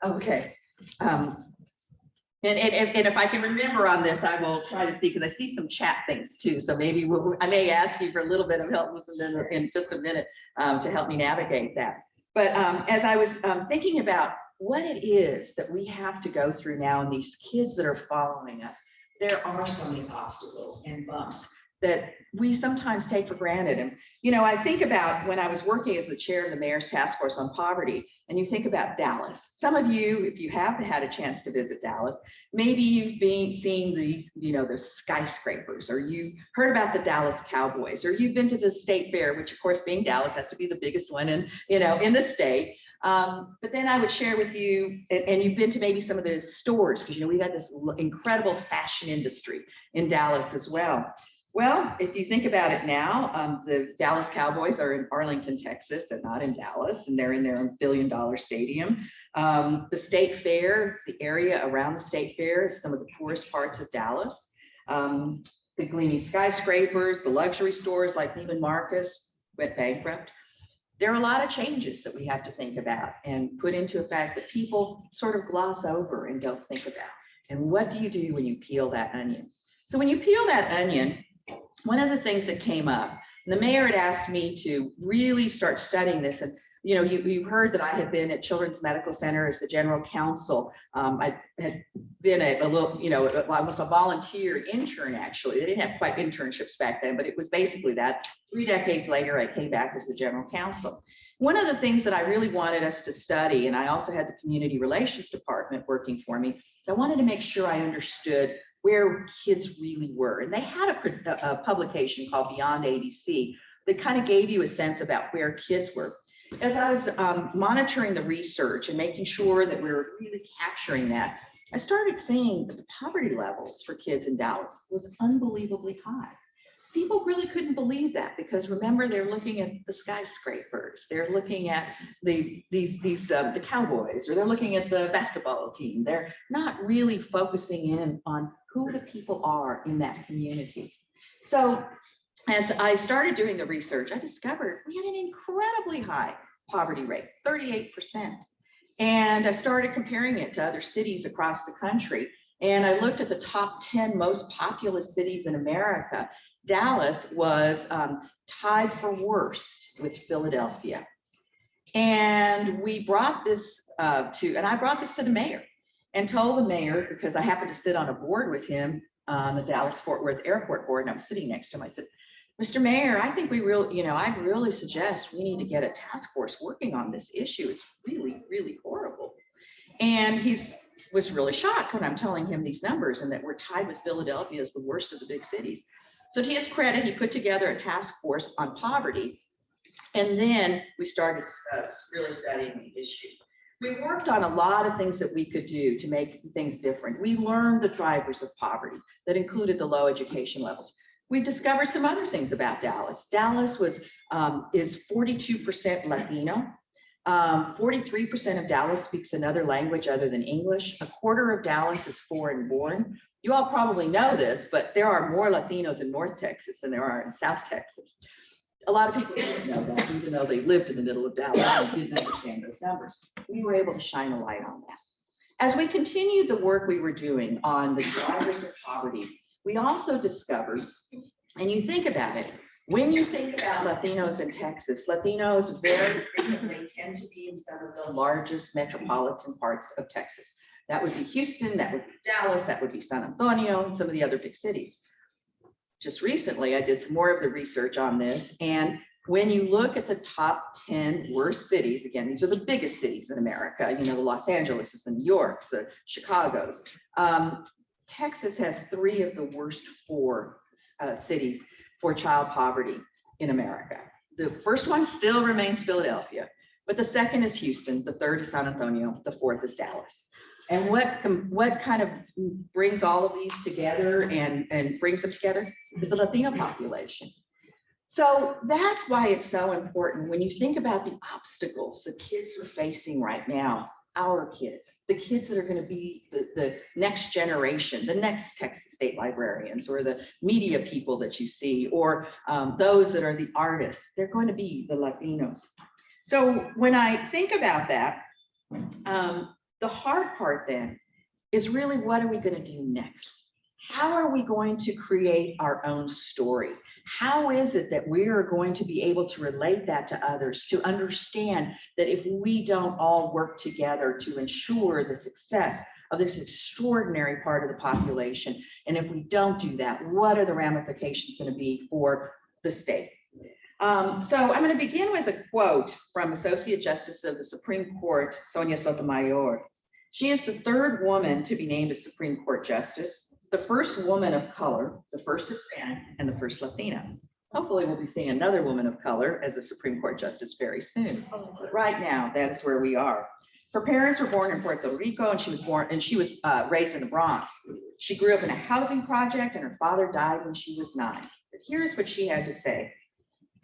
Okay. And if I can remember on this, I will try to see, because I see some chat things too. So maybe I may ask you for a little bit of help in just a minute to help me navigate that. But as I was thinking about what it is that we have to go through now, and these kids that are following us, there are so many obstacles and bumps that we sometimes take for granted. And, you know, I think about when I was working as the chair of the Mayor's Task Force on Poverty, and you think about Dallas. Some of you, if you have had a chance to visit Dallas, maybe you've seen these, you know, the skyscrapers, or you heard about the Dallas Cowboys, or you've been to the state fair, which of course, being Dallas, has to be the biggest one in, you know, in the state. But then I would share with you, and you've been to maybe some of the stores, because, you know, we've had this incredible fashion industry in Dallas as well. Well, if you think about it now, the Dallas Cowboys are in Arlington, Texas. They're not in Dallas, and they're in their $1 billion stadium. The state fair, the area around the state fair is some of the poorest parts of Dallas. The gleaming skyscrapers, the luxury stores like Neiman Marcus went bankrupt. There are a lot of changes that we have to think about and put into effect that people sort of gloss over and don't think about. And what do you do when you peel that onion? So when you peel that onion, one of the things that came up, and the mayor had asked me to really start studying this, and you know, you heard that I had been at Children's Medical Center as the general counsel. I had been a little, you know, I was a volunteer intern actually. They didn't have quite internships back then, but it was basically that. 3 decades later, I came back as the general counsel. One of the things that I really wanted us to study, and I also had the community relations department working for me, so I wanted to make sure I understood where kids really were. And they had a publication called Beyond ABC that kind of gave you a sense about where kids were. As I was monitoring the research and making sure that we were really capturing that, I started seeing that the poverty levels for kids in Dallas was unbelievably high. People really couldn't believe that, because remember, they're looking at the skyscrapers, they're looking at the Cowboys, or they're looking at the basketball team. They're not really focusing in on who the people are in that community. So as I started doing the research, I discovered we had an incredibly high poverty rate, 38%. And I started comparing it to other cities across the country. And I looked at the top 10 most populous cities in America. Dallas was tied for worst with Philadelphia. And we brought this I brought this to the mayor and told the mayor, because I happened to sit on a board with him on the Dallas-Fort Worth Airport board, and I was sitting next to him. I said, Mr. Mayor, I think we really, you know, I really suggest we need to get a task force working on this issue. It's really, really horrible. And he was really shocked when I'm telling him these numbers and that we're tied with Philadelphia as the worst of the big cities. So to his credit, he put together a task force on poverty. And then we started really studying the issue. We worked on a lot of things that we could do to make things different. We learned the drivers of poverty that included the low education levels. We discovered some other things about Dallas. Dallas is 42% Latino. 43% of Dallas speaks another language other than English. A quarter of Dallas is foreign born. You all probably know this, but there are more Latinos in North Texas than there are in South Texas. A lot of people didn't know that, even though they lived in the middle of Dallas and didn't understand those numbers. We were able to shine a light on that. As we continued the work we were doing on the drivers of poverty, we also discovered, and you think about it, when you think about Latinos in Texas, Latinos very frequently tend to be in some of the largest metropolitan parts of Texas. That would be Houston, that would be Dallas, that would be San Antonio, and some of the other big cities. Just recently, I did some more of the research on this, and when you look at the top 10 worst cities, again, these are the biggest cities in America, you know, the Los Angeles, the New Yorks, the Chicago's. Texas has 3 of the worst 4 cities for child poverty in America. The first one still remains Philadelphia, but the second is Houston, the third is San Antonio, the fourth is Dallas. And what kind of brings all of these together and brings them together is the Latino population. So that's why it's so important when you think about the obstacles that kids are facing right now, our kids, the kids that are going to be the next generation, the next Texas State librarians, or the media people that you see, or those that are the artists, they're going to be the Latinos. So when I think about that, The hard part then is really, what are we going to do next? How are we going to create our own story? How is it that we are going to be able to relate that to others, to understand that if we don't all work together to ensure the success of this extraordinary part of the population, and if we don't do that, what are the ramifications going to be for the state? So I'm going to begin with a quote from Associate Justice of the Supreme Court, Sonia Sotomayor. She is the third woman to be named a Supreme Court justice, the first woman of color, the first Hispanic, and the first Latina. Hopefully we'll be seeing another woman of color as a Supreme Court justice very soon. But right now, that is where we are. Her parents were born in Puerto Rico, and she was raised in the Bronx. She grew up in a housing project, and her father died when she was 9. But here's what she had to say.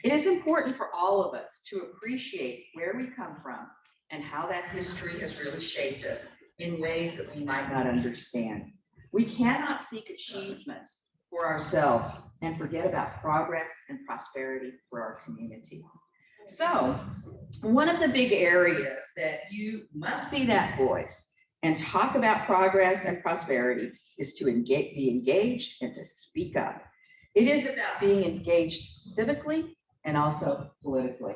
It is important for all of us to appreciate where we come from and how that history has really shaped us in ways that we might not understand. We cannot seek achievement for ourselves and forget about progress and prosperity for our community. So one of the big areas that you must be that voice and talk about progress and prosperity is to be engaged and to speak up. It is about being engaged civically and also politically.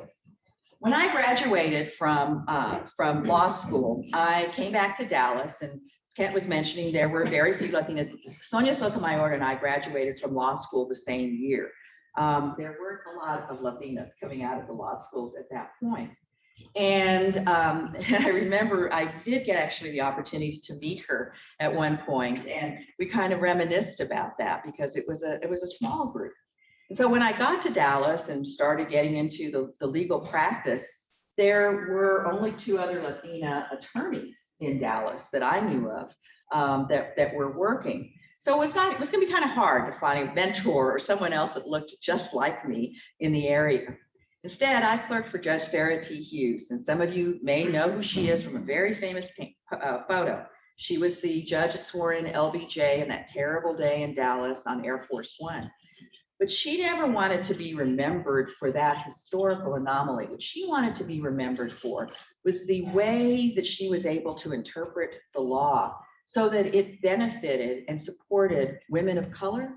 When I graduated from law school, I came back to Dallas, and as Kent was mentioning, there were very few Latinas. Sonia Sotomayor and I graduated from law school the same year. There weren't a lot of Latinas coming out of the law schools at that point. And I remember I did get actually the opportunity to meet her at one point, and we kind of reminisced about that because it was a small group. And so when I got to Dallas and started getting into the legal practice, there were only 2 other Latina attorneys in Dallas that I knew of that were working. So it was going to be kind of hard to find a mentor or someone else that looked just like me in the area. Instead, I clerked for Judge Sarah T. Hughes, and some of you may know who she is from a very famous photo. She was the judge that swore in LBJ in that terrible day in Dallas on Air Force One. But she never wanted to be remembered for that historical anomaly. What she wanted to be remembered for was the way that she was able to interpret the law so that it benefited and supported women of color,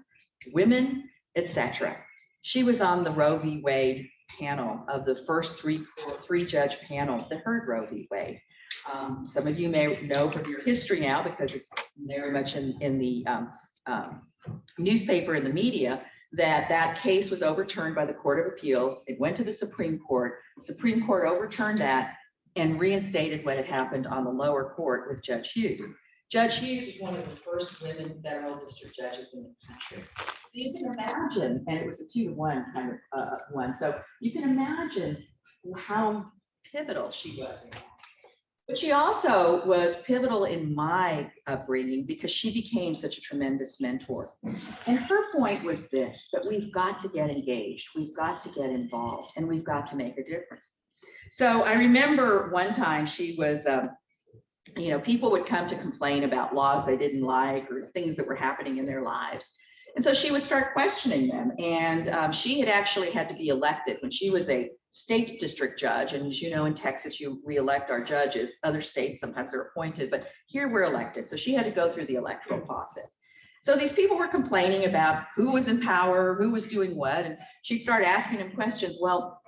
women, etc. She was on the Roe v. Wade panel of the first three-judge panel that heard Roe v. Wade. Some of you may know from your history now, because it's very much in the newspaper and the media, that case was overturned by the Court of Appeals. It went to the Supreme Court. The Supreme Court overturned that and reinstated what had happened on the lower court with Judge Hughes. Judge Hughes was one of the first women federal district judges in the country. So you can imagine, and it was a 2-to-1 kind of one. So you can imagine how pivotal she was in that. But she also was pivotal in my upbringing because she became such a tremendous mentor. And her point was this, that we've got to get engaged, we've got to get involved, and we've got to make a difference. So I remember one time she was, people would come to complain about laws they didn't like or things that were happening in their lives. And so she would start questioning them. And she had actually had to be elected when she was a state district judge. And as you know, in Texas, you reelect our judges. Other states, sometimes they're appointed, but here we're elected. So she had to go through the electoral process. So these people were complaining about who was in power, who was doing what. And she'd start asking them questions. Well,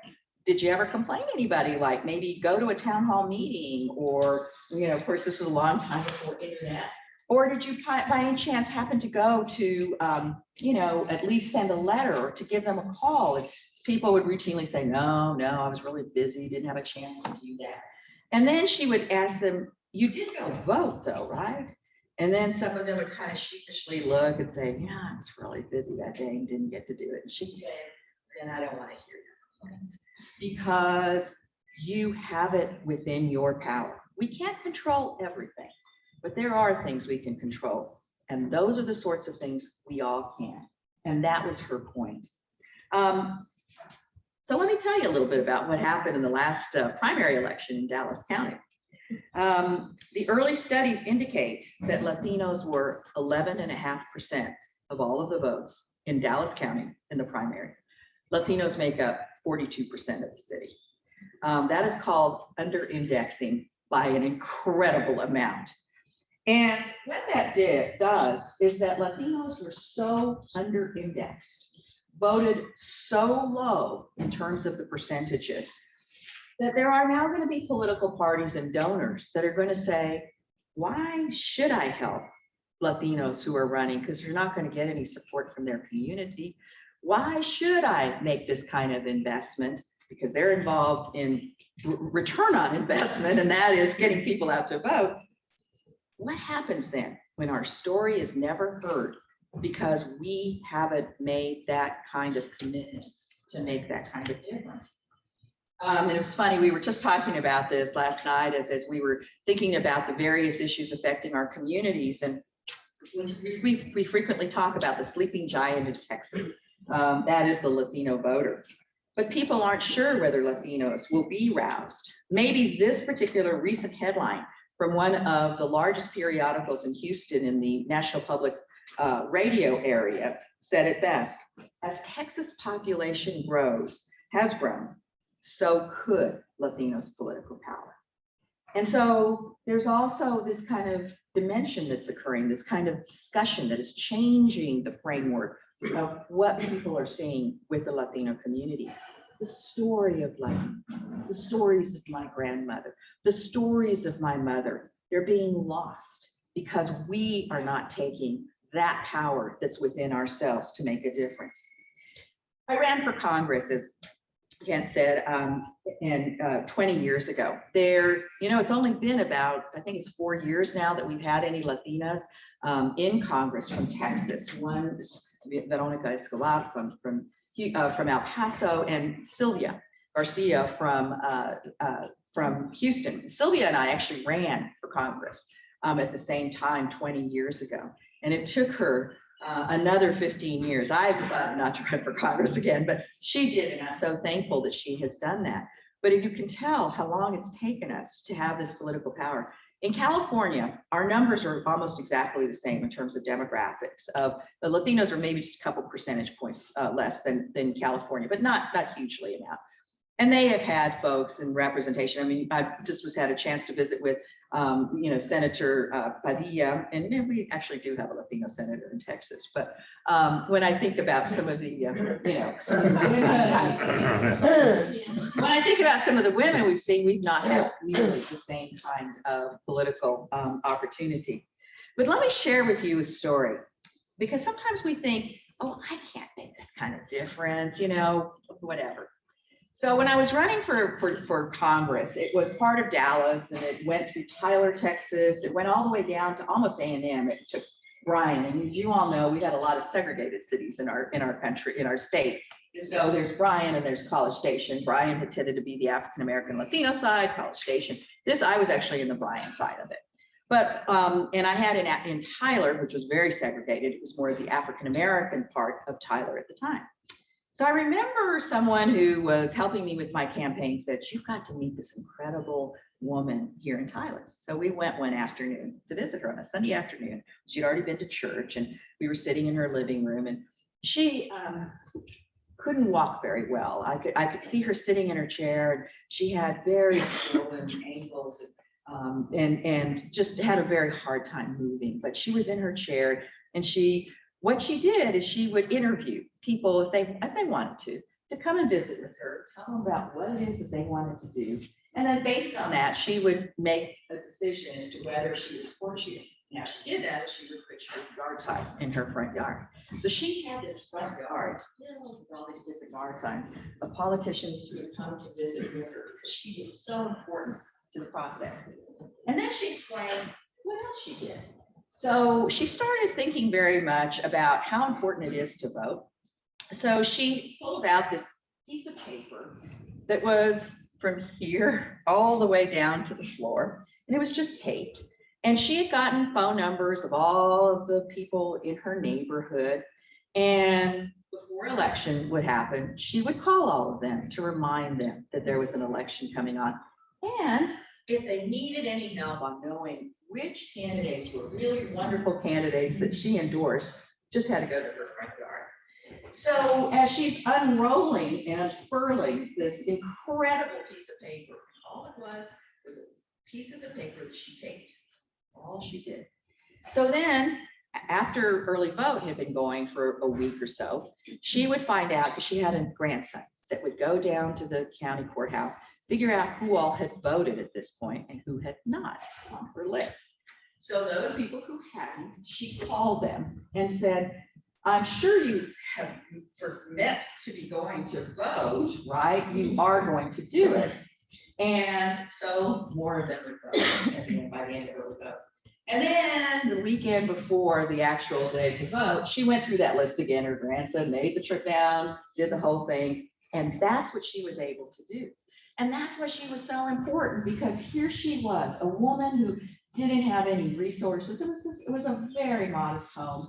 did you ever complain to anybody? Like maybe go to a town hall meeting, or, of course, this was a long time before internet. Or did you by any chance happen to go to, at least send a letter or to give them a call? And people would routinely say, no, I was really busy, didn't have a chance to do that. And then she would ask them, you did go vote though, right? And then some of them would kind of sheepishly look and say, yeah, I was really busy that day and didn't get to do it. And she'd say, then I don't want to hear your complaints, because you have it within your power. We can't control everything, but there are things we can control. And those are the sorts of things we all can. And that was her point. So let me tell you a little bit about what happened in the last primary election in Dallas County. The early studies indicate that Latinos were 11.5% of all of the votes in Dallas County in the primary. Latinos make up 42% of the city. That is called under-indexing by an incredible amount. And what that does is that Latinos were so under-indexed, voted so low in terms of the percentages, that there are now going to be political parties and donors that are going to say, why should I help Latinos who are running? Because you're not going to get any support from their community. Why should I make this kind of investment? Because they're involved in return on investment, and that is getting people out to vote. What happens then when our story is never heard because we haven't made that kind of commitment to make that kind of difference? And it was funny, we were just talking about this last night as we were thinking about the various issues affecting our communities. And we frequently talk about the sleeping giant of Texas. That is the Latino voter. But people aren't sure whether Latinos will be roused. Maybe this particular recent headline from one of the largest periodicals in Houston in the National Public Radio area said it best: as Texas population has grown, so could Latinos' political power. And so there's also this kind of dimension that's occurring, this kind of discussion that is changing the framework of what people are seeing with the Latino community. The story of Latinos, the stories of my grandmother, the stories of my mother, they're being lost because we are not taking that power that's within ourselves to make a difference. I ran for Congress, as Kent said, 20 years ago. It's only been about, I think it's 4 years now that we've had any Latinas in Congress from Texas. One is Veronica Escobar from El Paso, and Sylvia Garcia from Houston. Sylvia and I actually ran for Congress at the same time 20 years ago. And it took her another 15 years. I decided not to run for Congress again, but she did, and I'm so thankful that she has done that. But if you can tell how long it's taken us to have this political power. In California, our numbers are almost exactly the same in terms of demographics. Of the Latinos are maybe just a couple percentage points less than California, but not hugely enough. And they have had folks in representation. I mean, I just had a chance to visit with, Senator Padilla, and we actually do have a Latino senator in Texas. But when I think about some of the, some of the women, when I think about some of the women we've seen, we've not had nearly the same kind of political opportunity. But let me share with you a story, because sometimes we think, oh, I can't make this kind of difference, whatever. So when I was running for Congress, it was part of Dallas, and it went through Tyler, Texas. It went all the way down to almost A&M. It took Bryan, and as you all know, we had a lot of segregated cities in our country, in our state. So there's Bryan and there's College Station. Bryan had tended to be the African American Latino side. College Station. I was actually in the Bryan side of it. But and I had in Tyler, which was very segregated. It was more of the African American part of Tyler at the time. So I remember someone who was helping me with my campaign said, "You've got to meet this incredible woman here in Tyler." So we went one afternoon to visit her on a Sunday afternoon. She'd already been to church, and we were sitting in her living room, and she couldn't walk very well. I could see her sitting in her chair, and she had very swollen ankles and just had a very hard time moving. But she was in her chair, and what she did is she would interview people if they wanted to come and visit with her, tell them about what it is that they wanted to do. And then based on that, she would make a decision as to whether she would support you. Now she did that, she would put your yard sign in her front yard. So she had this front yard filled with all these different yard signs of politicians who would come to visit with her because she was so important to the process. And then she explained what else she did. So she started thinking very much about how important it is to vote. So she pulls out this piece of paper that was from here all the way down to the floor, and it was just taped. And she had gotten phone numbers of all of the people in her neighborhood. And before election would happen, she would call all of them to remind them that there was an election coming on. And if they needed any help on knowing which candidates were really wonderful candidates that she endorsed, just had to go to her front yard. So as she's unrolling and unfurling this incredible piece of paper, all it was a pieces of paper that she taped. All she did. So then, after early vote had been going for a week or so, she would find out, because she had a grandson that would go down to the county courthouse, figure out who all had voted at this point and who had not on her list. So those people who hadn't, she called them and said, I'm sure you have meant to be going to vote, right? You are going to do it. And so more of them would vote by the end of early vote. And then the weekend before the actual day to vote, she went through that list again. Her grandson made the trip down, did the whole thing. And that's what she was able to do. And that's why she was so important, because here she was, a woman who didn't have any resources. It was a very modest home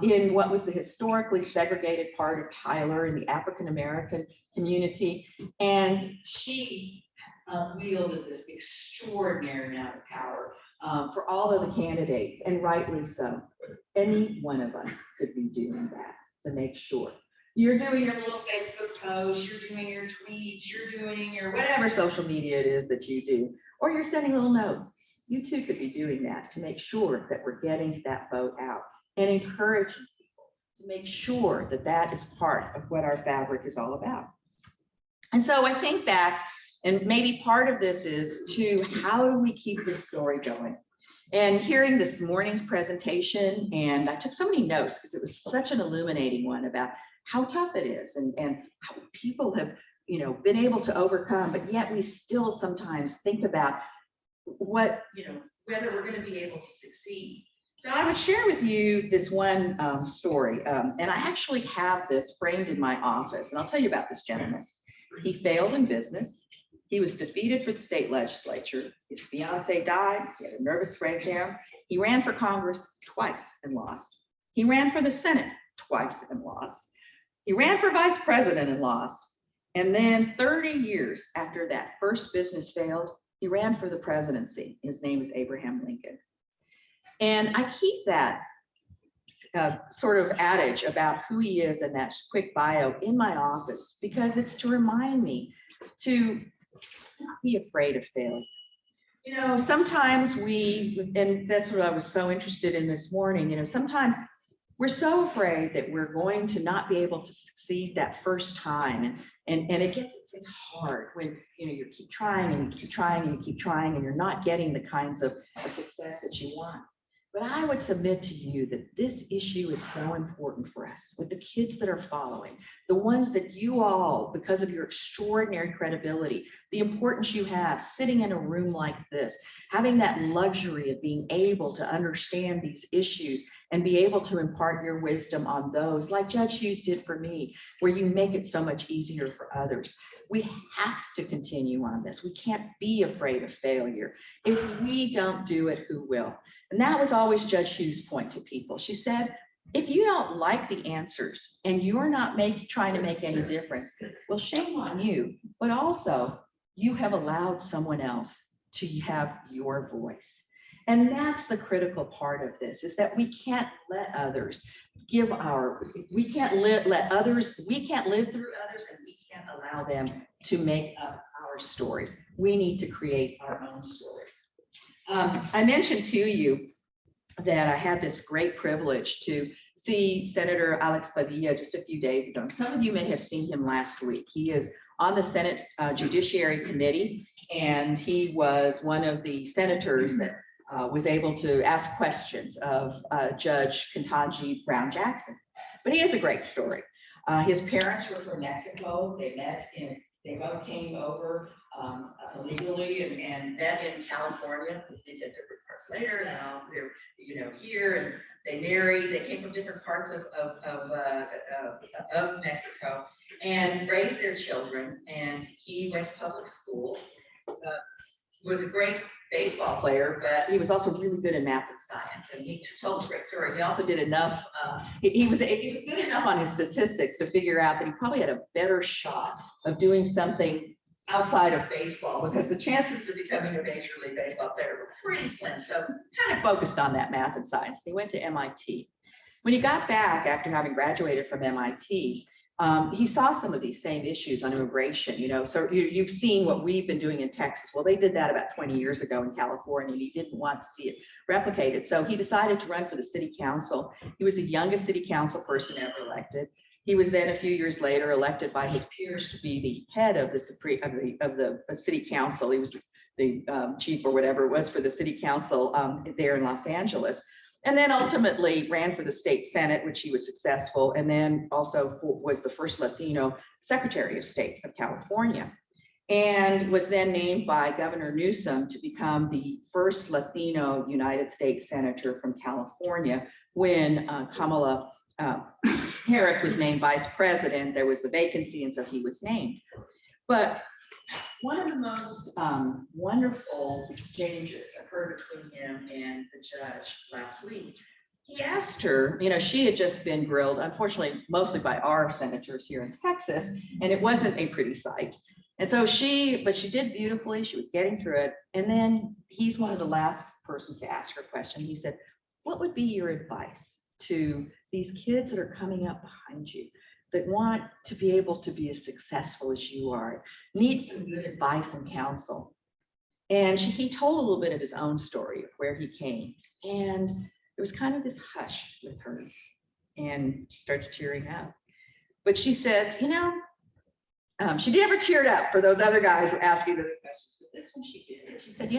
in what was the historically segregated part of Tyler in the African-American community. And she wielded this extraordinary amount of power for all of the candidates, and rightly so. Any one of us could be doing that to make sure. You're doing your little Facebook posts, you're doing your tweets, you're doing your whatever social media it is that you do, or you're sending little notes. You too could be doing that to make sure that we're getting that vote out and encouraging people to make sure that that is part of what our fabric is all about. And so I think that, and maybe part of this is to how do we keep this story going? And hearing this morning's presentation, and I took so many notes because it was such an illuminating one about how tough it is and how people have, been able to overcome, but yet we still sometimes think about what, whether we're going to be able to succeed. So I would share with you this one story, and I actually have this framed in my office, and I'll tell you about this gentleman. He failed in business. He was defeated for the state legislature. His fiance died. He had a nervous breakdown. He ran for Congress twice and lost. He ran for the Senate twice and lost. He ran for vice president and lost. And then 30 years after that first business failed, he ran for the presidency. His name is Abraham Lincoln. And I keep that sort of adage about who he is and that quick bio in my office, because it's to remind me to not be afraid of failure. Sometimes and that's what I was so interested in this morning, sometimes we're so afraid that we're going to not be able to succeed that first time. And it's hard when, you keep trying and you keep trying and you keep trying and you're not getting the kinds of success that you want. But I would submit to you that this issue is so important for us with the kids that are following, the ones that you all, because of your extraordinary credibility, the importance you have sitting in a room like this, having that luxury of being able to understand these issues and be able to impart your wisdom on those, like Judge Hughes did for me, where you make it so much easier for others. We have to continue on this. We can't be afraid of failure. If we don't do it, who will? And that was always Judge Hughes' point to people. She said, if you don't like the answers and you're not trying to make any difference, well, shame on you. But also, you have allowed someone else to have your voice. And that's the critical part of this, is that we can't let others we can't live through others, and we can't allow them to make up our stories. We need to create our own stories. I mentioned to you that I had this great privilege to see Senator Alex Padilla just a few days ago. Some of you may have seen him last week. He is on the Senate Judiciary Committee, and he was one of the senators that was able to ask questions of Judge Ketanji Brown Jackson. But he has a great story. His parents were from Mexico. They both came over illegally and met in California. They did different parts later, and now they're here, and they married. They came from different parts of Mexico and raised their children. And he went to public schools. Was a great baseball player, but he was also really good in math and science. And he told us a great story. He also did enough. He was good enough on his statistics to figure out that he probably had a better shot of doing something outside of baseball, because the chances of becoming a major league baseball player were pretty slim. So kind of focused on that math and science. He went to MIT. When he got back after having graduated from MIT, he saw some of these same issues on immigration, so you've seen what we've been doing in Texas. Well, they did that about 20 years ago in California, and he didn't want to see it replicated. So he decided to run for the city council. He was the youngest city council person ever elected. He was then a few years later elected by his peers to be the head of the city council. He was the chief or whatever it was for the city council there in Los Angeles. And then ultimately ran for the state senate, which he was successful, and then also was the first Latino Secretary of State of California, and was then named by Governor Newsom to become the first Latino United States Senator from California when Kamala Harris was named vice president. There was the vacancy, and so he was named. But one of the most wonderful exchanges occurred between him and the judge last week. He asked her, she had just been grilled, unfortunately, mostly by our senators here in Texas, and it wasn't a pretty sight. And so but she did beautifully. She was getting through it. And then he's one of the last persons to ask her a question. He said, what would be your advice to these kids that are coming up behind you, that want to be able to be as successful as you are, need some good advice and counsel? And he told a little bit of his own story of where he came. And there was kind of this hush with her, and she starts tearing up. But she says, she never teared up for those other guys asking the questions, but this one she did. She said,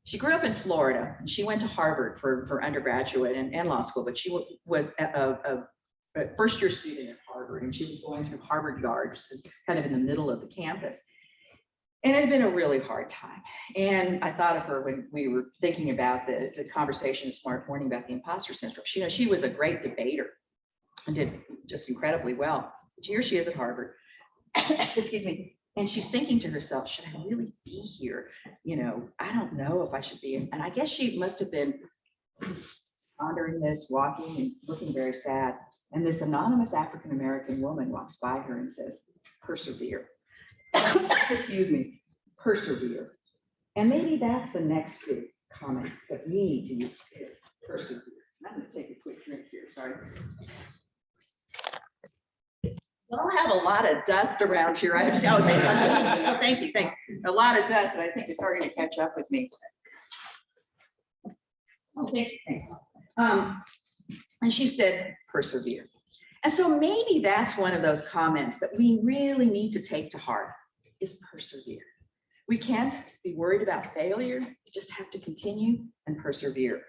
she grew up in Florida, and she went to Harvard for undergraduate and law school, but she was a first-year student at Harvard, and she was going through Harvard Yard, just kind of in the middle of the campus. And it had been a really hard time. And I thought of her when we were thinking about the conversation this morning about the imposter syndrome. She was a great debater and did just incredibly well. But here she is at Harvard, excuse me, and she's thinking to herself, should I really be here? I don't know if I should be. And I guess she must have been pondering this, walking and looking very sad. And this anonymous African-American woman walks by her and says, persevere. Excuse me, persevere. And maybe that's the next big comment that we need to use, is persevere. I'm going to take a quick drink here, sorry. I'll have a lot of dust around here. Thank you, thanks. A lot of dust, and I think it's starting to catch up with me. Okay, thanks. And she said, persevere. And so maybe that's one of those comments that we really need to take to heart, is persevere. We can't be worried about failure. We just have to continue and persevere.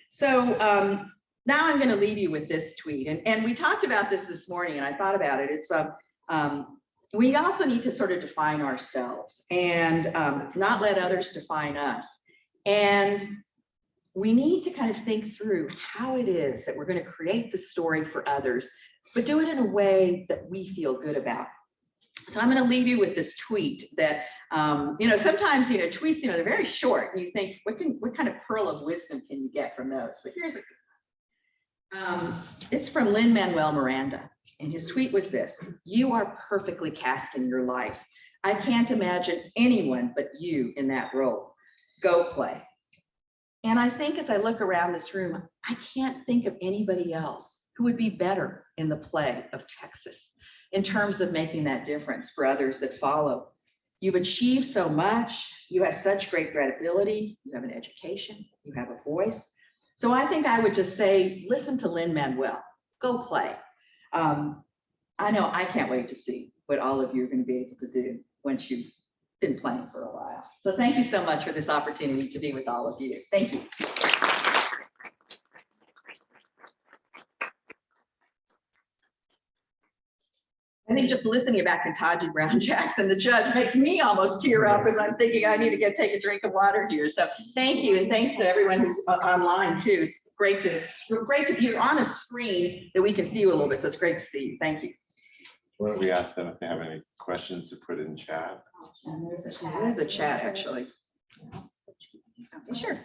So now I'm going to leave you with this tweet. And we talked about this morning, and I thought about it. It's we also need to sort of define ourselves and not let others define us. And we need to kind of think through how it is that we're going to create the story for others, but do it in a way that we feel good about. So I'm going to leave you with this tweet that, sometimes, tweets, they're very short, and you think, what kind of pearl of wisdom can you get from those? But here's a good one. It's from Lin-Manuel Miranda, and his tweet was this: you are perfectly cast in your life. I can't imagine anyone but you in that role. Go play. And I think as I look around this room, I can't think of anybody else who would be better in the play of Texas in terms of making that difference for others that follow. You've achieved so much. You have such great credibility. You have an education. You have a voice. So I think I would just say, listen to Lin-Manuel. Go play. I know I can't wait to see what all of you are going to be able to do once you've been playing for a while. So thank you so much for this opportunity to be with all of you. Thank you. I think just listening about Ketanji Brown Jackson, the judge, makes me almost tear up as I'm thinking I need to take a drink of water here. So thank you, and thanks to everyone who's online too. It's great to you're on a screen that we can see you a little bit, so it's great to see you. Thank you. Why don't we ask them if they have any questions to put in chat? And there's a chat actually. Okay, sure.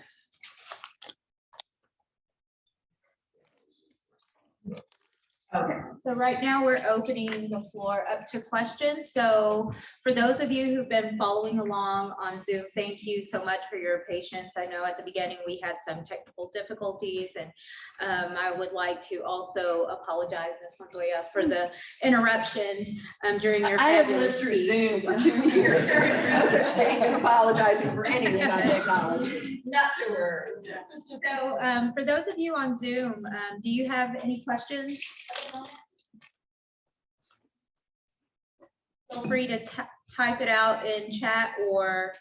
Okay. So right now we're opening the floor up to questions. So for those of you who've been following along on Zoom, thank you so much for your patience. I know at the beginning we had some technical difficulties, and I would like to also apologize, Ms. Montoya, for the interruptions during your I have fabulous lived through speech. Zoom for 2 years. There is no such thing as apologizing for anything on technology. Not to worry. So for those of you on Zoom, do you have any questions? Feel free to type it out in chat or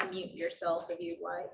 unmute yourself if you'd like.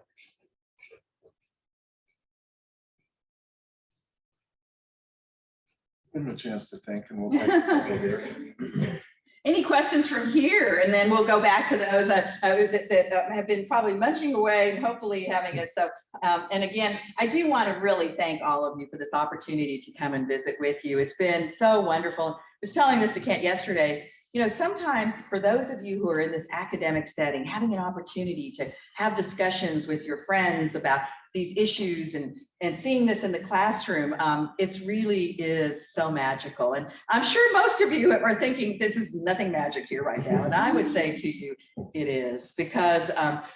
Give them a chance to think and we'll take Any questions from here? And then we'll go back to those that have been probably munching away and hopefully having it. So, and again, I do want to really thank all of you for this opportunity to come and visit with you. It's been so wonderful. I was telling this to Kent yesterday. You know, sometimes for those of you who are in this academic setting, having an opportunity to have discussions with your friends about these issues and seeing this in the classroom, it's really is so magical. And I'm sure most of you are thinking this is nothing magic here right now. And I would say to you, it is, because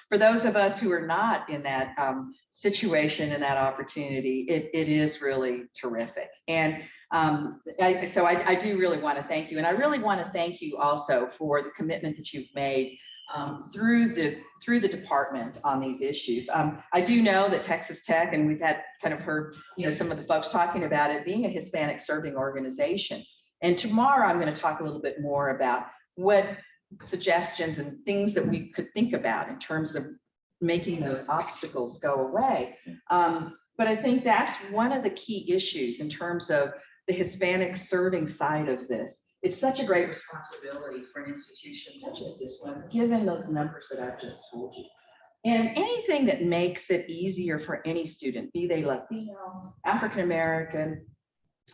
for those of us who are not in that situation and that opportunity, it is really terrific. And so I do really want to thank you. And I really want to thank you also for the commitment that you've made through the department on these issues. I do know that Texas Tech, and we've had kind of heard, you know, some of the folks talking about it being a Hispanic serving organization. And tomorrow I'm going to talk a little bit more about what suggestions and things that we could think about in terms of making those obstacles go away. But I think that's one of the key issues in terms of the Hispanic serving side of this. It's such a great responsibility for an institution such as this one, given those numbers that I've just told you. And anything that makes it easier for any student, be they Latino, African-American,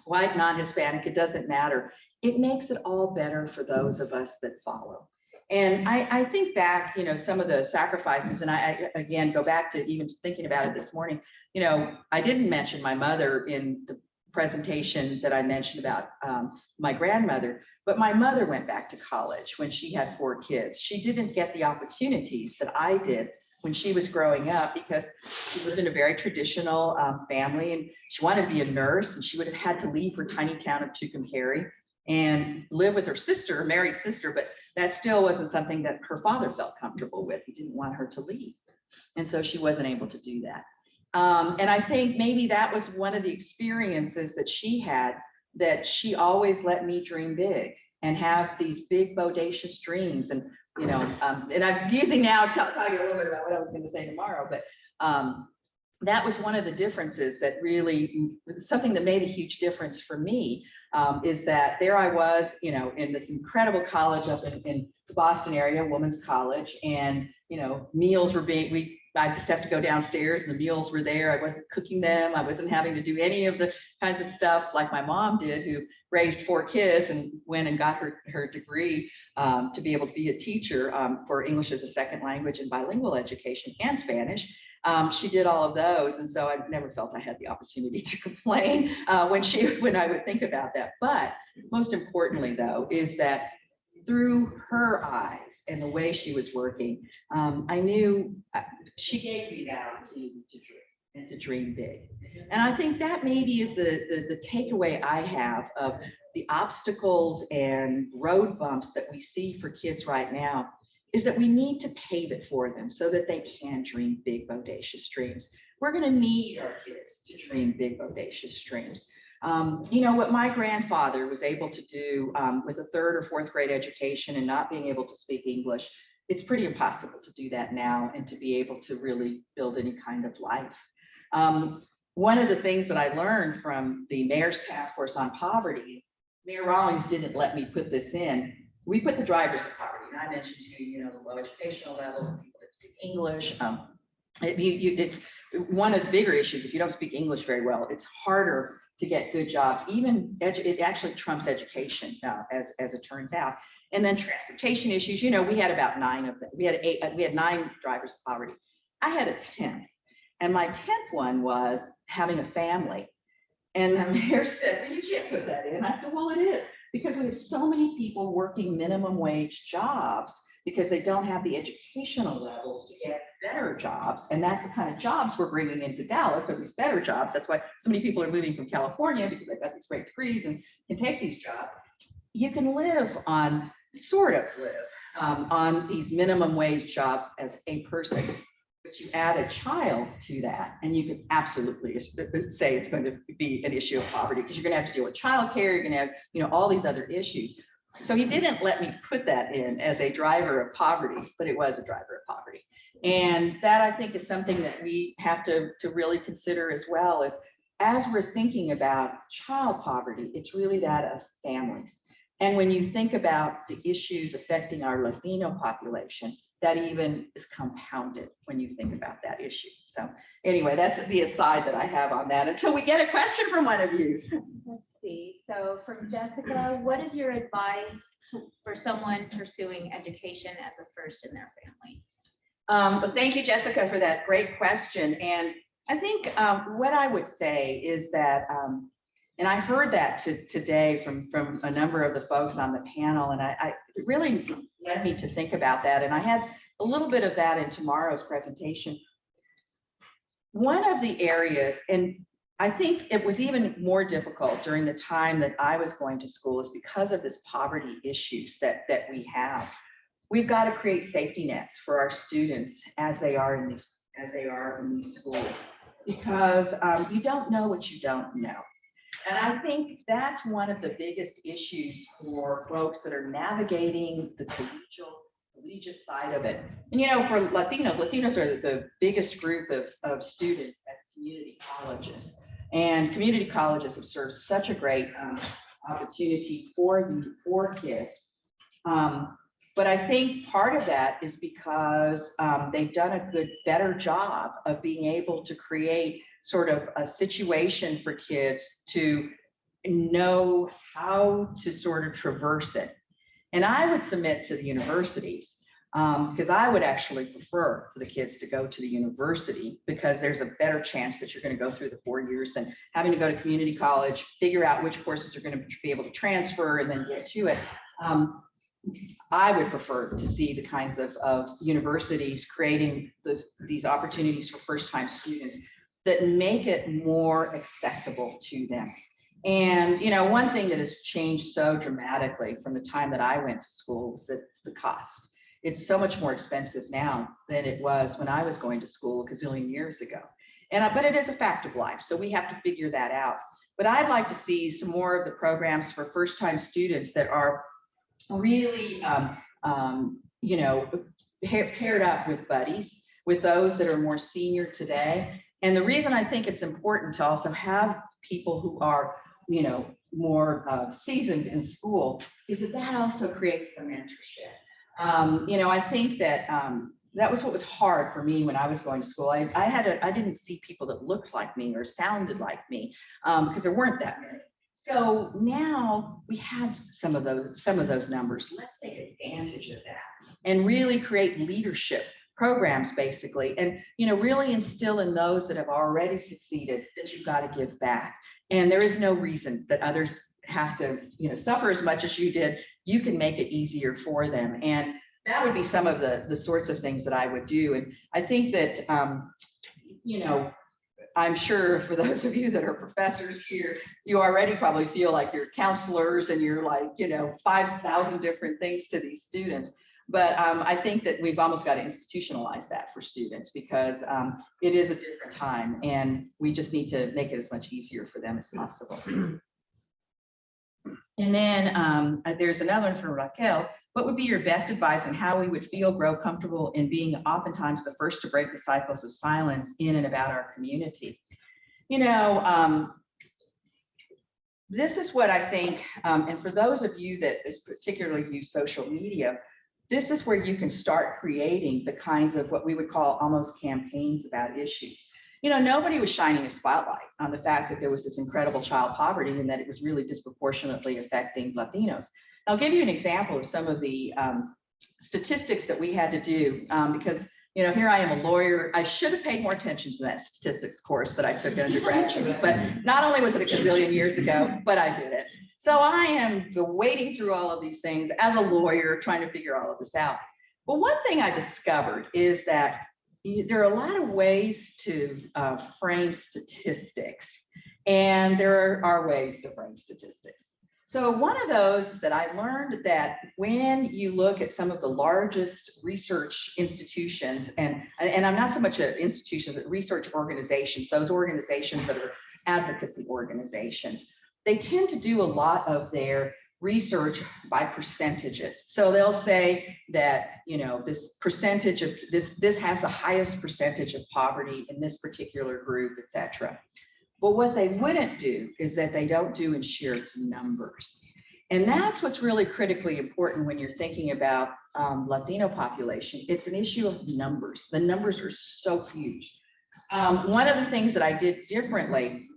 white, non-Hispanic, it doesn't matter. It makes it all better for those of us that follow. And I think back, you know, some of the sacrifices, and I again go back to even thinking about it this morning. You know, I didn't mention my mother in the presentation that I mentioned about my grandmother, but my mother went back to college when she had 4 kids. She didn't get the opportunities that I did when she was growing up because she lived in a very traditional family, and she wanted to be a nurse, and she would have had to leave her tiny town of Tucumcari and live with her sister, married sister, but that still wasn't something that her father felt comfortable with. He didn't want her to leave. And so she wasn't able to do that. And I think maybe that was one of the experiences that she had, that she always let me dream big and have these big bodacious dreams. And, you know, and I'm using now, talking a little bit about what I was going to say tomorrow, but that was one of the differences that really, something that made a huge difference for me, is that there I was, you know, in this incredible college up in the Boston area, women's college, and, you know, meals were being, I just have to go downstairs and the meals were there. I wasn't cooking them. I wasn't having to do any of the kinds of stuff like my mom did, who raised 4 kids and went and got her degree to be able to be a teacher for English as a second language and bilingual education and Spanish. She did all of those. And so I never felt I had the opportunity to complain when I would think about that. But most importantly, though, is that through her eyes and the way she was working, I knew she gave me that opportunity to dream and to dream big. And I think that maybe is the takeaway I have of the obstacles and road bumps that we see for kids right now, is that we need to pave it for them so that they can dream big, bodacious dreams. We're going to need our kids to dream big, bodacious dreams. You know, what my grandfather was able to do with a 3rd or 4th grade education and not being able to speak English, it's pretty impossible to do that now and to be able to really build any kind of life. One of the things that I learned from the Mayor's Task Force on Poverty, Mayor Rawlings didn't let me put this in. We put the drivers of poverty, and I mentioned to you, you know, the low educational levels, people that speak English. It's one of the bigger issues. If you don't speak English very well, it's harder to get good jobs. Even it actually trumps education, as it turns out. And then transportation issues. You know, we had about 9 of them. We had 9 drivers of poverty. I had a 10th, and my 10th one was having a family. And the mayor said, well, you can't put that in. I said, well, it is, because we have so many people working minimum wage jobs because they don't have the educational levels to get better jobs. And that's the kind of jobs we're bringing into Dallas, or these better jobs. That's why so many people are moving from California, because they've got these great degrees and can take these jobs. You can sort of live on these minimum wage jobs as a person. But you add a child to that, and you can absolutely say it's going to be an issue of poverty, because you're going to have to deal with childcare. You're going to have, all these other issues. So he didn't let me put that in as a driver of poverty, but it was a driver of poverty. And that, I think, is something that we have to really consider as well, as we're thinking about child poverty. It's really that of families. And when you think about the issues affecting our Latino population, that even is compounded when you think about that issue. So anyway, that's the aside that I have on that, until we get a question from one of you. Let's see. So from Jessica, what is your advice for someone pursuing education as a first in their family? Well, thank you, Jessica, for that great question. And I think what I would say is that, and I heard that today from a number of the folks on the panel, and it really led me to think about that. And I had a little bit of that in tomorrow's presentation. One of the areas, and I think it was even more difficult during the time that I was going to school, is because of this poverty issues that we have. We've got to create safety nets for our students as they are in these schools, because you don't know what you don't know. And I think that's one of the biggest issues for folks that are navigating the collegiate side of it. And for Latinos are the biggest group of students at community colleges. And community colleges have served such a great opportunity for kids. But I think part of that is because they've done a better job of being able to create sort of a situation for kids to know how to sort of traverse it. And I would submit to the universities, because I would actually prefer for the kids to go to the university, because there's a better chance that you're going to go through the 4 years than having to go to community college, figure out which courses you're going to be able to transfer, and then get to it. I would prefer to see the kinds of universities creating these opportunities for first-time students that make it more accessible to them. And, one thing that has changed so dramatically from the time that I went to school was the cost. It's so much more expensive now than it was when I was going to school a gazillion years ago. But it is a fact of life, so we have to figure that out. But I'd like to see some more of the programs for first-time students that are really, paired up with buddies, with those that are more senior today. And the reason I think it's important to also have people who are, more seasoned in school is that also creates the mentorship. I think that that was what was hard for me when I was going to school. I didn't see people that looked like me or sounded like me, because there weren't that many. So now we have some of those numbers. Let's take advantage of that and really create leadership programs, basically, and really instill in those that have already succeeded that you've got to give back. And there is no reason that others have to suffer as much as you did. You can make it easier for them. And that would be some of the sorts of things that I would do. And I think that I'm sure for those of you that are professors here, you already probably feel like you're counselors and you're like 5,000 different things to these students. But I think that we've almost got to institutionalize that for students, because it is a different time, and we just need to make it as much easier for them as possible. And then there's another one from Raquel. What would be your best advice on how we would feel, grow comfortable in being oftentimes the first to break the cycles of silence in and about our community? This is what I think, and for those of you that particularly use social media, this is where you can start creating the kinds of what we would call almost campaigns about issues. Nobody was shining a spotlight on the fact that there was this incredible child poverty and that it was really disproportionately affecting Latinos. I'll give you an example of some of the statistics that we had to do, because You know, here I am, a lawyer. I should have paid more attention to that statistics course that I took in undergraduate, but not only was it a gazillion years ago, but I did it. So I am wading through all of these things as a lawyer, trying to figure all of this out. But one thing I discovered is that there are a lot of ways to frame statistics, and there are ways to frame statistics. So one of those that I learned that when you look at some of the largest research institutions, and I'm not so much an institution, but research organizations, those organizations that are advocacy organizations, they tend to do a lot of their research by percentages. So they'll say that, you know, this percentage of this has the highest percentage of poverty in this particular group, et cetera. But what they wouldn't do is that they don't do in sheer numbers. And that's what's really critically important when you're thinking about Latino population. It's an issue of numbers. The numbers are so huge. One of the things that I did differently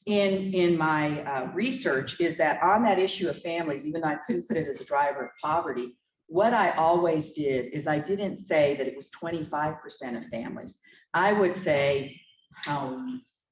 in my research is that on that issue of families, even though I couldn't put it as a driver of poverty, what I always did is I didn't say that it was 25% of families. I would say how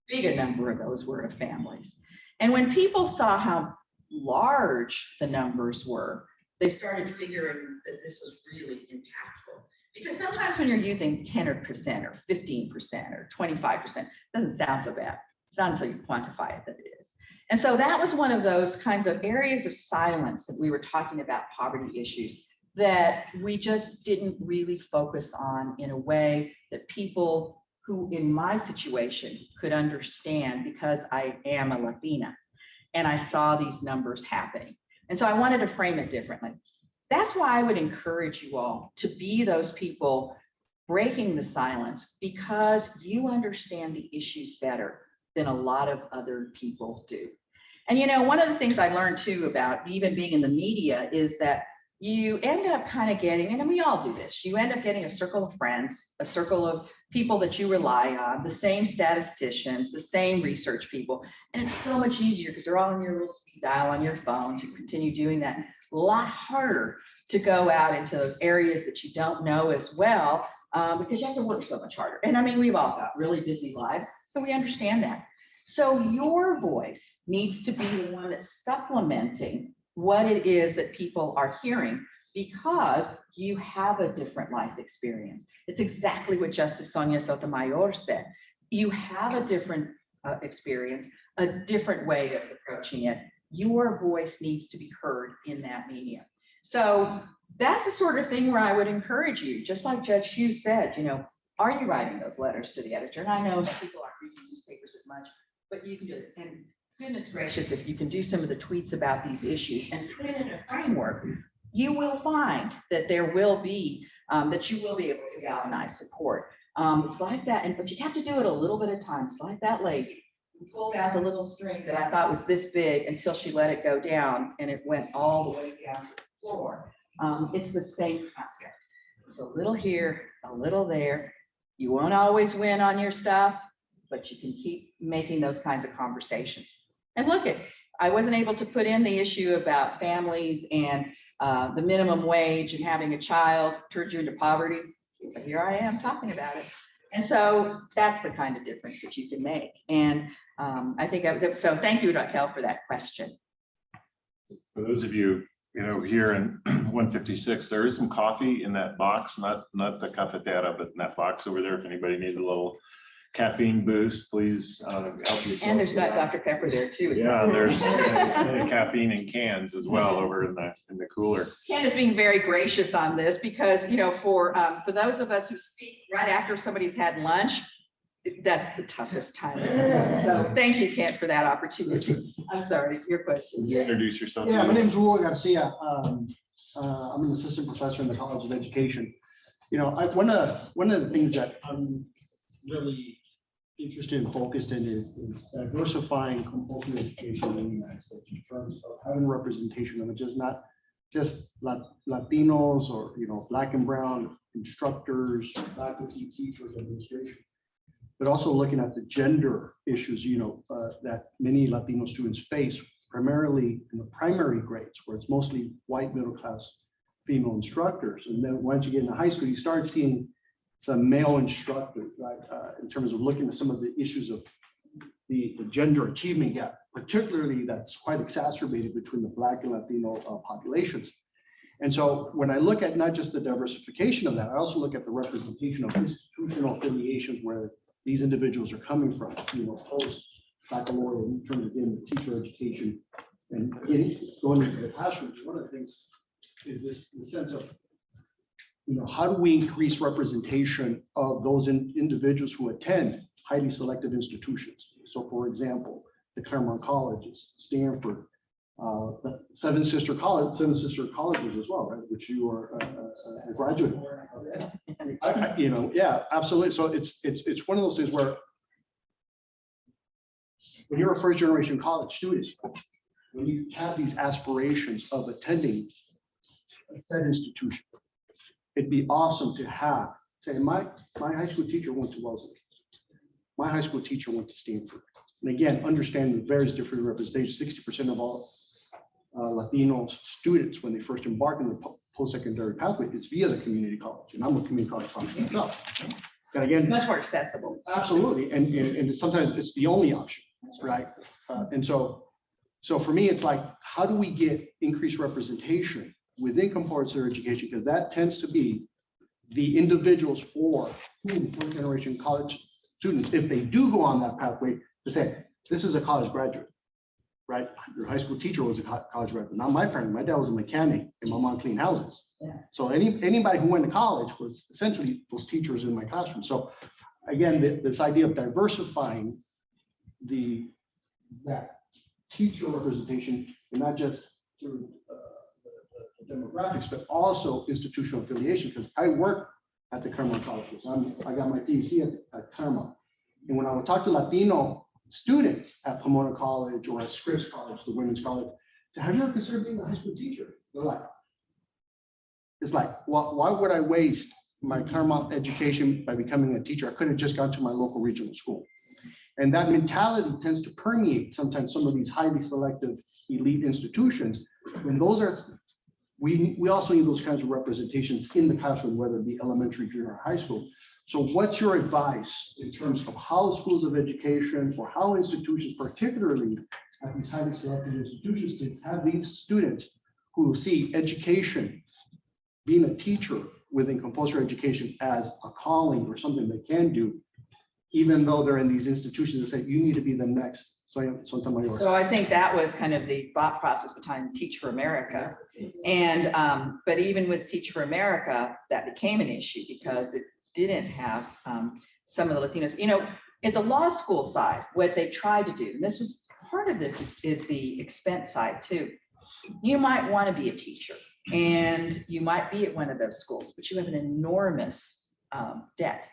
big a number of those were of families. And when people saw how large the numbers were, they started figuring that this was really impactful. Because sometimes when you're using 10% or 15% or 25%, it doesn't sound so bad. It's not until you quantify it that it is. And so that was one of those kinds of areas of silence that we were talking about poverty issues that we just didn't really focus on in a way that people who in my situation could understand, because I am a Latina and I saw these numbers happening. And so I wanted to frame it differently. That's why I would encourage you all to be those people breaking the silence, because you understand the issues better than a lot of other people do. And you know, one of the things I learned too about even being in the media is that you end up kind of getting, and we all do this, you end up getting a circle of friends, a circle of people that you rely on, the same statisticians, the same research people. And it's so much easier because they're all on your little speed dial on your phone to continue doing that. A lot harder to go out into those areas that you don't know as well, because you have to work so much harder. And I mean, we've all got really busy lives, so we understand that. So your voice needs to be the one that's supplementing what it is that people are hearing, because you have a different life experience. It's exactly what Justice Sonia Sotomayor said. You have a different experience, a different way of approaching it. Your voice needs to be heard in that medium. So that's the sort of thing where I would encourage you, just like Judge Hughes said, you know, are you writing those letters to the editor? And I know people aren't reading newspapers as much, but you can do it. And goodness gracious, if you can do some of the tweets about these issues and put it in a framework, you will find that there will be, that you will be able to galvanize support. It's like that, but you have to do it a little bit of time. It's like that lady who pulled out the little string that I thought was this big until she let it go down and it went all the way down to the floor. It's the same concept. It's a little here, a little there. You won't always win on your stuff, but you can keep making those kinds of conversations. And look, I wasn't able to put in the issue about families and the minimum wage and having a child turns you into poverty, but here I am talking about it. And so that's the kind of difference that you can make. And I think, so thank you, Raquel, for that question. For those of you, here in 156, there is some coffee in that box, not the cafetera, but in that box over there. If anybody needs a little caffeine boost, please help yourself. And there's got Dr. Pepper there too. Yeah, there's caffeine in cans as well over in the cooler. Ken is being very gracious on this because, for those of us who speak right after somebody's had lunch, that's the toughest time. So thank you, Ken, for that opportunity. I'm sorry, your question. Can you introduce yourself? Yeah, my name is Hugo Garcia. I'm an assistant professor in the College of Education. One of the things that I'm really interested and focused in is diversifying compulsory education in the United States in terms of having representation of it, not just Latinos or Black and brown instructors, faculty, teachers, administration, but also looking at the gender issues that many Latino students face, primarily in the primary grades, where it's mostly white middle class female instructors. And then once you get into high school, you start seeing male instructor, right? In terms of looking at some of the issues of the gender achievement gap, particularly that's quite exacerbated between the Black and Latino populations. And so when I look at not just the diversification of that, I also look at the representation of institutional affiliations where these individuals are coming from, post baccalaureate, in terms of getting the teacher education and going into the classroom. One of the things is the sense of, how do we increase representation of those individuals who attend highly selective institutions? So for example, the Claremont Colleges, Stanford, the seven sister colleges as well, right? Which you are a graduate. Yeah, absolutely. So it's one of those things where when you're a first generation college student, when you have these aspirations of attending a said institution, it'd be awesome to have, say, my high school teacher went to Wellesley. My high school teacher went to Stanford. And again, understanding the various different representations, 60% of all Latino students, when they first embark on the post-secondary pathway, is via the community college. And I'm a community college product myself. And again, It's much more accessible. absolutely. And sometimes it's the only option, right? And so for me, it's like, how do we get increased representation within compulsory education? Because that tends to be the individuals for whom first generation college students, if they do go on that pathway, to say, this is a college graduate, right? Your high school teacher was a college graduate. Not my parent. My dad was a mechanic and my mom cleaned houses. Yeah. So anybody who went to college was essentially those teachers in my classroom. So again, this idea of diversifying that teacher representation, and not just through the demographics, but also institutional affiliation, because I work at the Claremont Colleges. I got my PhD at Claremont. And when I would talk to Latino students at Pomona College or at Scripps College, the women's college, say, have you ever considered being a high school teacher? They're like, it's like, well, why would I waste my Claremont education by becoming a teacher? I could have just gone to my local regional school. And that mentality tends to permeate sometimes some of these highly selective elite institutions. And those are, we also need those kinds of representations in the classroom, whether it be elementary, junior, or high school. So what's your advice in terms of how schools of education or how institutions, particularly at these highly selective institutions, can have these students who see education, being a teacher within compulsory education as a calling or something they can do, even though they're in these institutions that say, you need to be the next. So I think that was kind of the thought process behind Teach for America. And, but even with Teach for America, that became an issue because it didn't have some of the Latinos, at the law school side, what they tried to do, and this was part of this is the expense side too. You might want to be a teacher and you might be at one of those schools, but you have an enormous debt,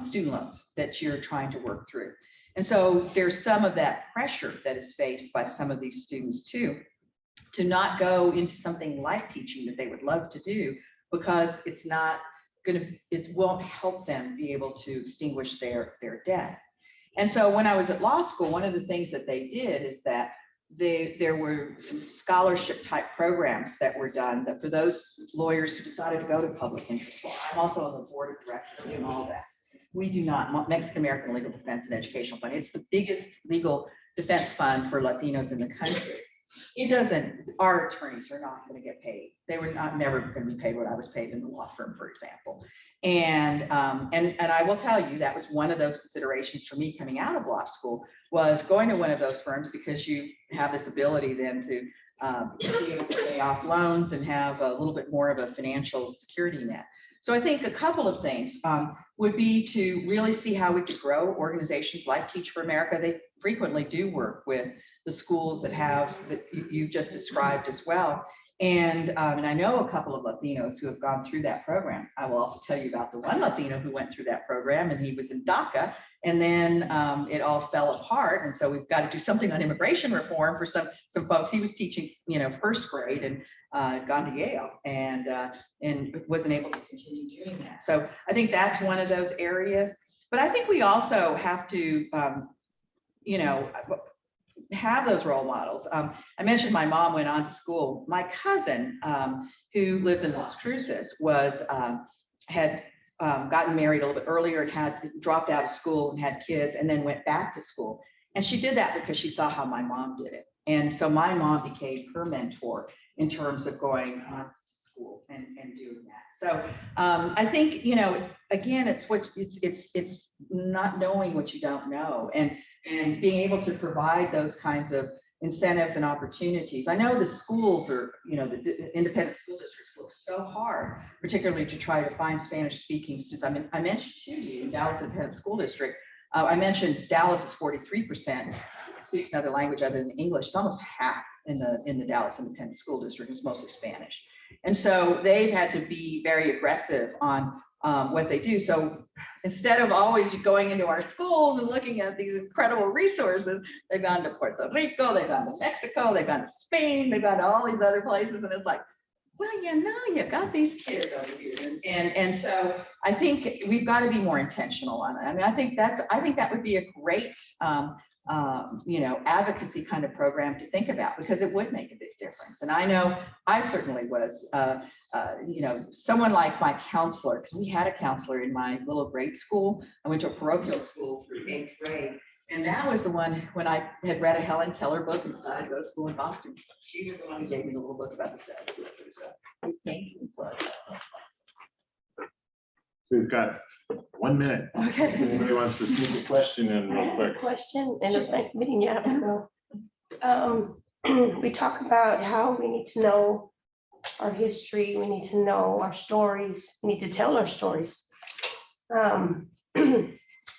student loans that you're trying to work through. And so there's some of that pressure that is faced by some of these students too, to not go into something like teaching that they would love to do, because it's not it won't help them be able to extinguish their debt. And so when I was at law school, one of the things that they did is that there were some scholarship type programs that were done that for those lawyers who decided to go to public interest law. I'm also on the board of directors and all that. We do not, Mexican American Legal Defense and Educational Fund. It's the biggest legal defense fund for Latinos in the country. It doesn't, our attorneys are not going to get paid. They were never going to be paid what I was paid in the law firm, for example. And I will tell you, that was one of those considerations for me coming out of law school, was going to one of those firms, because you have this ability then to be able to pay off loans and have a little bit more of a financial security net. So I think a couple of things would be to really see how we could grow organizations like Teach for America. They frequently do work with the schools that have that you've just described as well. And I know a couple of Latinos who have gone through that program. I will also tell you about the one Latino who went through that program, and he was in DACA, and then it all fell apart. And so we've got to do something on immigration reform for some folks. He was teaching, first grade and gone to Yale and wasn't able to continue doing that. So I think that's one of those areas. But I think we also have to, have those role models. I mentioned my mom went on to school. My cousin, who lives in Las Cruces, had gotten married a little bit earlier and had dropped out of school and had kids and then went back to school. And she did that because she saw how my mom did it. And so my mom became her mentor in terms of going to school and doing that. So I think, you know, again, it's not knowing what you don't know and being able to provide those kinds of incentives and opportunities. I know the schools are, you know, the independent school districts look so hard, particularly to try to find Spanish speaking students. I mean, I mentioned to you in Dallas Independent School District, I mentioned Dallas is 43% speaks another language other than English. It's almost half in the Dallas Independent School District. It's mostly Spanish. And so they've had to be very aggressive on what they do. So instead of always going into our schools and looking at these incredible resources, they've gone to Puerto Rico, they've gone to Mexico, they've gone to Spain, they've gone to all these other places. And it's like, well, you know, you got these kids over here. And so I think we've got to be more intentional on it. I mean, I think that would be a great, you know, advocacy kind of program to think about, because it would make a big difference. And I know I certainly was, you know, someone like my counselor, because we had a counselor in my little grade school. I went to a parochial school through 8th grade. And that was the one, when I had read a Helen Keller book and decided to go to school in Boston, she was the one who gave me the little book about the Seven Sisters. So thank you. We've got 1 minute. Okay. If anybody wants to sneak a question in real quick. Question, and it's nice meeting you. We talk about how we need to know our history, we need to know our stories, we need to tell our stories.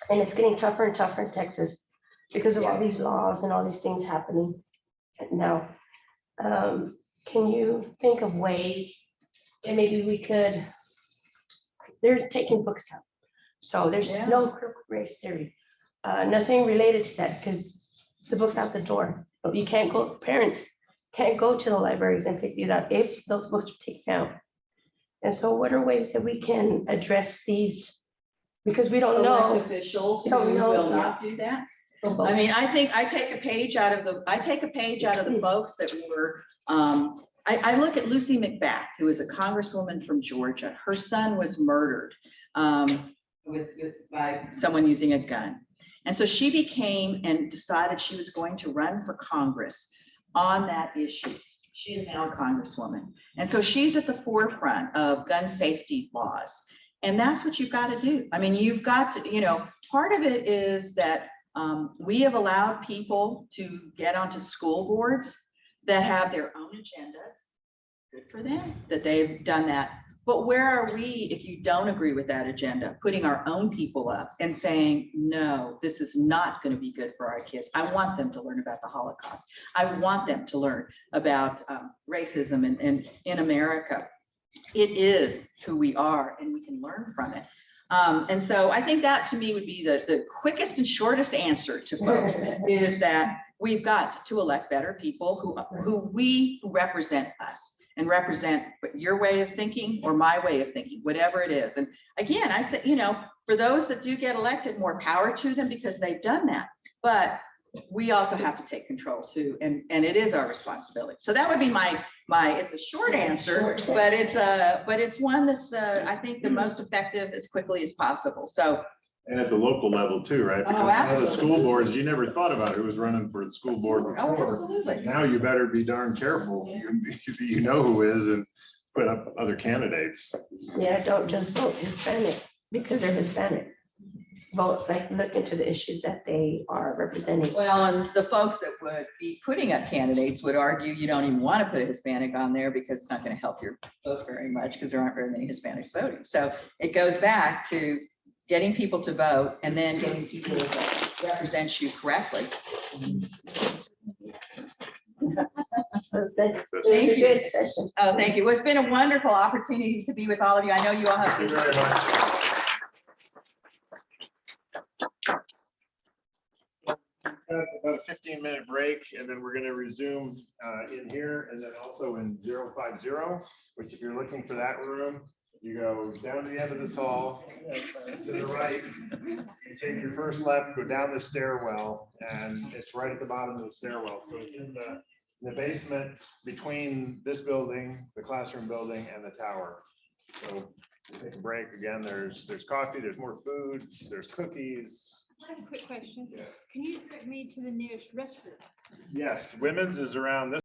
And it's getting tougher and tougher in Texas because of all these laws and all these things happening now. Can you think of ways that maybe we could, they're taking books out. So there's no critical race theory, nothing related to that, because the book's out the door. But you can't go, parents can't go to the libraries and pick these up if those books are taken out. And so what are ways that we can address these? Because we don't know. Elected officials who Don't know, will yeah. not do that. I mean, I think I take a page out of the folks that were, I look at Lucy McBath, who is a congresswoman from Georgia. Her son was murdered by someone using a gun. And so she became and decided she was going to run for Congress on that issue. She is now a congresswoman. And so she's at the forefront of gun safety laws. And that's what you've got to do. I mean, you've got to, you know, part of it is that we have allowed people to get onto school boards that have their own agendas. Good for them that they've done that. But where are we, if you don't agree with that agenda, putting our own people up and saying, no, this is not going to be good for our kids. I want them to learn about the Holocaust. I want them to learn about racism and in America. It is who we are, and we can learn from it. And so I think that to me would be the quickest and shortest answer to folks is that we've got to elect better people who represent us and represent your way of thinking or my way of thinking, whatever it is. And again, I said, you know, for those that do get elected, more power to them because they've done that. But we also have to take control too, and it is our responsibility. So that would be my it's a short answer, but it's one that's I think the most effective as quickly as possible. So. And at the local level too, right? Because absolutely. the school boards, you never thought about who was running for the school board Oh, before. absolutely. Now you better be darn careful. You know who is and put up other candidates. Yeah, don't just vote Hispanic because they're Hispanic. Vote, like, look into the issues that they are representing. Well, and the folks that would be putting up candidates would argue you don't even want to put a Hispanic on there because it's not going to help your vote very much because there aren't very many Hispanics voting. So it goes back to getting people to vote and then getting people that represent you correctly. That's Thank a you. good session. Oh, thank you. Well, it's been a wonderful opportunity to be with all of you. I know you all have. Thank you very much. About a 15-minute break, and then we're going to resume in here, and then also in 050, which if you're looking for that room, you go down to the end of this hall, to the right, you take your first left, go down the stairwell, and it's right at the bottom of the stairwell. So it's in the basement between this building, the classroom building, and the tower. So take a break. Again, there's coffee, there's more food, there's cookies. I have a quick question. Yeah. Can you direct me to the nearest restroom? Yes, women's is around this